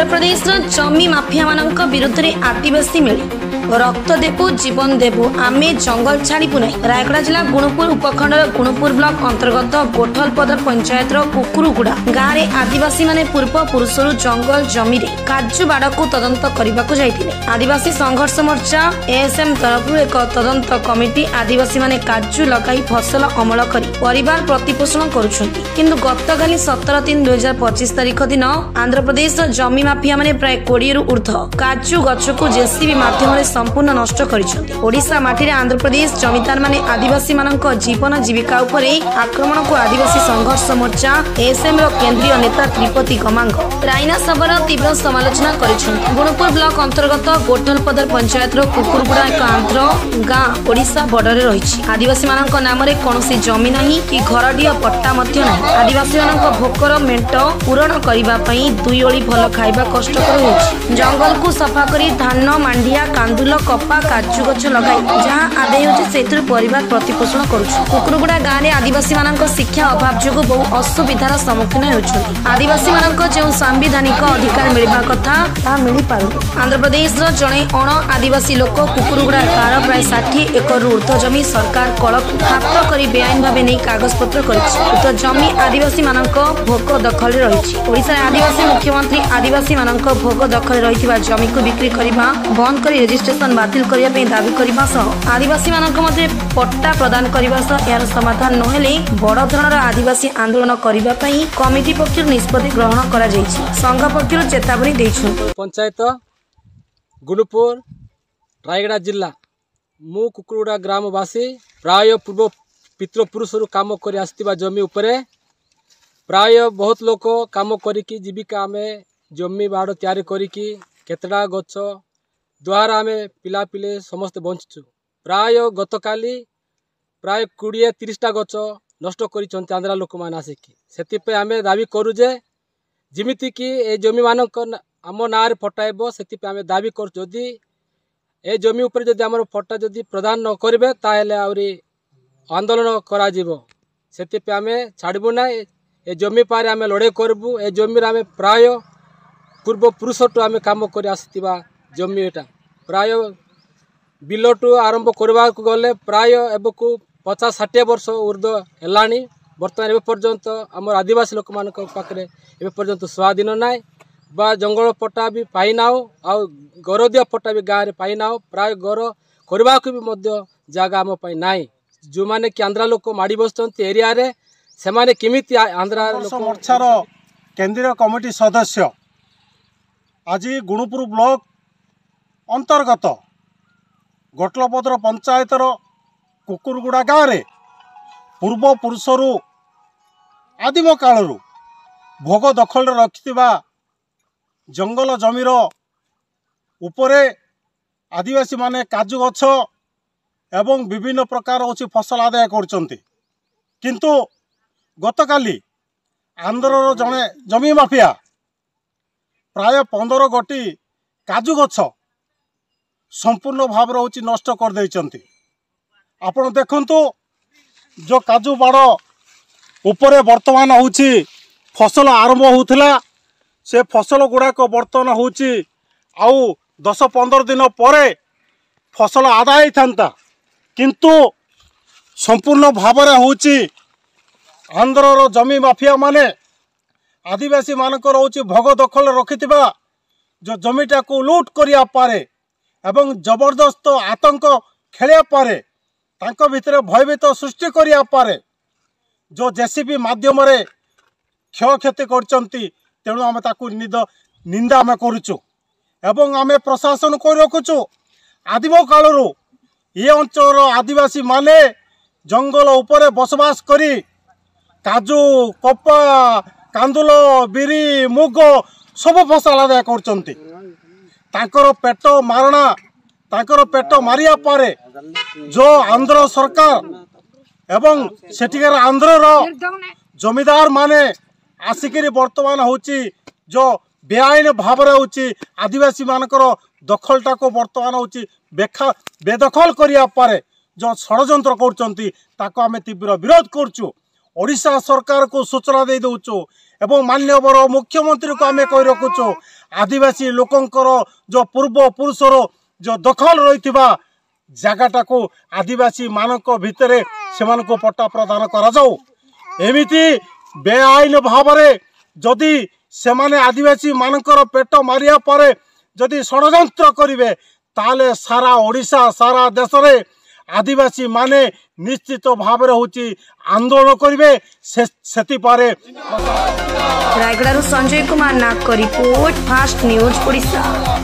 आंध्र प्रदेश जमी माफिया मानक विरुद्ध में आदिवासी मिली रक्त देबू जीवन देबू आमे जंगल छाड़बू ना। रायगड़ा जिला गुणुपुर उपखंड गुणुपुर ब्लॉक अंतर्गत गोठलपदर पंचायत कुकुरुगुड़ा गाँव में आदिवासी माने पूर्व पुरुषर जंगल जमी काजू बाड़ को तदंत करने को जाइथिले। आदिवासी संघर्ष मोर्चा एएसएम तरफ एक तदंत कमिटी आदिवासी माने काजू लगाई फसल अमल करी परिवार प्रतिपोषण करुछंती। किंतु गतकाली 17/3/2025 तारीख दिन आंध्र प्रदेश जमी माफिया माने प्राय 20 रु ऊर्ध्व काजू गछ को जेसीबी माध्यम संपूर्ण नष्ट करिसेंती। ओडिशा माटी रे आंध्र प्रदेश जमीदार माने आदिवासी मानक जीवन जीविका उपरे आक्रमण को आदिवासी संघर्ष मोर्चा एएसएम रो केंद्रीय नेता त्रिपति गमांग राइना सभर तीव्र समालोचना करिसेंती। गुणुपुर ब्लॉक अंतर्गत गोठलपदर पंचायत रो कुकुरगुड़ा एक आंध्र गाँ ओडिशा बॉर्डर रे रहिछि। आदिवासी मानक नाम रे कोनोसी जमी नाही कि घरडिया पट्टा मध्य नाही। आदिवासी मानक भोकर मेंट पूरण करिबा पई दुई ओळी भल खाइबा कष्टकर होछि। जंगल को सफा करी धान मांडिया कांदुल कपा काजू गछ लगाई जहाँ आदाय होछि सेतिर परिवार प्रतिपोषण करुछि। कुकुरगुड़ा गाँव में आदिवासी मानक शिक्षा अभाव जोगु बहु असुविधार सम्मुखीन होउछन्ति। आदिवासी मानक जो संवैधानिक अधिकार मिलवा कथा ता मिली पारु। आंध्र प्रदेश जड़े अण आदिवासी लोक कुकुरगुड़ा गाँव प्राय 60 एकड़ ऊर्ध्व जमी सरकार कलक हाथ करी बेआईन भाव नहीं कागज पत्र कर जमी आदिवासी मानक भोग दखल रही। ओडिशा आदिवासी मुख्यमंत्री आदिवासी मानक भोग दखल रही जमी को बिक्री करने बंद कर रजिस्ट्रेशन बातिल करने दाबी करने सह आदिवासी मानक मध्य पट्टा प्रदान करने सह यार समाधान नहेले बड़ धरणर आदिवासी आंदोलन करने कमिटी पक्षर निष्पत्ति ग्रहण कर संघ पक्षर चेतावनी दैछन्ति। पंचायत गुणुपुर रायगड़ा जिला मु कुकुरगुड़ा ग्रामवासी प्राय पूर्व पितृपुरुष काम कर आसथिबा जमी उपरे प्राय बहुत लोक काम करिकी जीविका में जमी बाड़ तैयारी करिकी केतड़ा गछ द्वारा आमे पिला पिले समस्त बंचु। प्राय गतकाली प्राय 20-30टा गछ नष्ट करिसंती आंध्रा लोक मान आसिकी। सेतिपे आमे दाबी करू जे जिमिति कि ए जमी मानक आम नारे फटाइबो सेतिपे आमे दाबी कर जदि ए जमी ऊपर जदि हमर फटा जदि प्रदान न करबे ताहेले आउरी आंदोलन करा जीवो। सेतिपे आमे छाड़बू ना। ए जमी पारे आमे लड़ाई करबू। ए जमी रे आमे प्राय पूर्व पुरुषटू आमे काम कर आसथिबा जमी एटा प्राय बिलटू आरंभ करबा गले प्राय एबकू 50-60 वर्ष ऊर्ध्व हेलानी। बर्तमान एबे पर्यंत आमर आदिवासी लोक मानक पाखरे एबे पर्यंत स्वाधीन नाय बा जंगल पट्टा भी पाई नाओ आ गरदिया पट्टा भी गाँव रे पाई नाओ। प्राय घर करबा भी मध्य जागा आम पाई नाय। जो माने कि आंध्रा लोक माड़ी बसचंती एरिया रे से माने किमिति आंध्रा लोक मोर्चार केंद्रीय कमिटी सदस्य आज गुणुपुर ब्लॉक अंतर्गत गोठलपदर पंचायतर कुकुरगुड़ा गाँव में पूर्व पुरुषर आदिम काल भोग दखल रखिथिबा जंगल जमीर उपरे आदिवासी माने काजू गछ एवं विभिन्न प्रकार होची फसल आदाय करचंती। किंतु गतकाली आंध्रर जने जमी माफिया प्राय 15 गोटी काजू गछ संपूर्ण भाव होची नष्ट कर देइचंती। आपण देखंतु जो काजू बाड़ उपरे वर्तमान होची फसल आरंभ होउथिला से फसल गुड़ाक बर्तन होची आउ 10-15 दिन परे फसल आदाय थांता। किंतु संपूर्ण भावरे होची आंध्रर जमी माफिया माने आदिवासी मानकर होची भोग दखल रखिथिबा जो जमीटा को लूट करिया पारे एवं जबरदस्त आतंक खेलिया पारे तांको भितरे भयभीत सृष्टि करिया पारे जो जेसीबी माध्यम रे क्षय क्षति करचंती। तेणु आमे ताकू निंदा आमे करूचु एवं आमे प्रशासन को रखुचु। आदिम कालरू ये अंचल आदिवासी माने जंगल उपरे बसवास करी काजू कपा कांदुल बिरी मुग सब फसल आदाय करचंती। तांकर पेट मारणा तांकर पेट मारिया पारे जो आंध्र सरकार एवं सेठिकार आंध्रर जमीदार माने आसिकरी वर्तमान होची जो बेआईन भाव होची आदिवासी मानकर दखलटा को वर्तमान होची बेदखल करिया पारे जो षड्यंत्र करचंती ताको आमे तीव्र विरोध करचु। ओडिशा सरकार को सूचना दे दउचु एवं माननीय मुख्यमंत्री को आमे कहि रखुचु आदिवासी लोकंकर जो पूर्व पुरुषर जो दखल रही जगटा को आदिवासी मानक भितर से पट्टा प्रदान करा जाऊ। एमिति बेआईन भाव जदि से माने आदिवासी मानकर पेट मारिया परे जदि षड्यंत्र करिवे ताले सारा ओडिशा सारा देश रे आदिवासी माने निश्चित भाव होची आंदोलन करिवे सेति पारे। रायगड़ा संजय कुमार नाग रिपोर्ट फास्ट न्यूज ओडिशा।